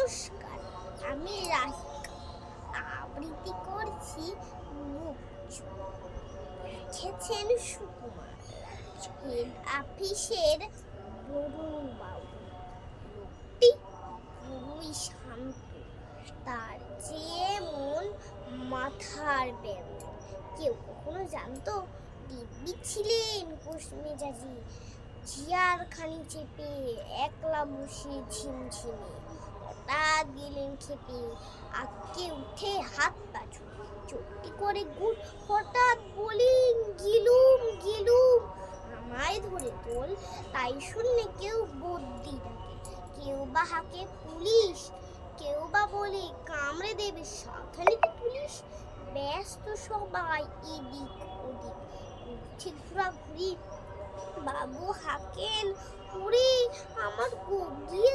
নমস্কার, আমি রাহিকা আবৃত্তি করছি মুখ লিখেছেন সুকুমার হেড অফিসের বরুণ বাবু। লোকটি পুরোই শান্ত, তার যেমন মাথার ব্যায়াম। কেউ কখনো জানতো দিব্যি ছিলেন মেজাজি, চেয়ার খানি চেপে একলা বসে ঝিমঝিমে। হঠাৎ গেলেন খেপে, আঁতকে উঠে হাত পা চট্টি করে গুড়। হঠাৎ বলেন গেলুম গেলুম, আমায় ধরে তোল। তাই শুনলে কেউ বদ্যি ডাকে, কেউ বা হাঁকে পুলিশ, কেউ বা বলে কামড়ে দেবে সাবধানে পুলিশ। ব্যস্ত সবাই এদিক ওদিক, ঠিক ঘোরাঘুরি। বাবু হাঁকেন, ওরে আমার গিয়ে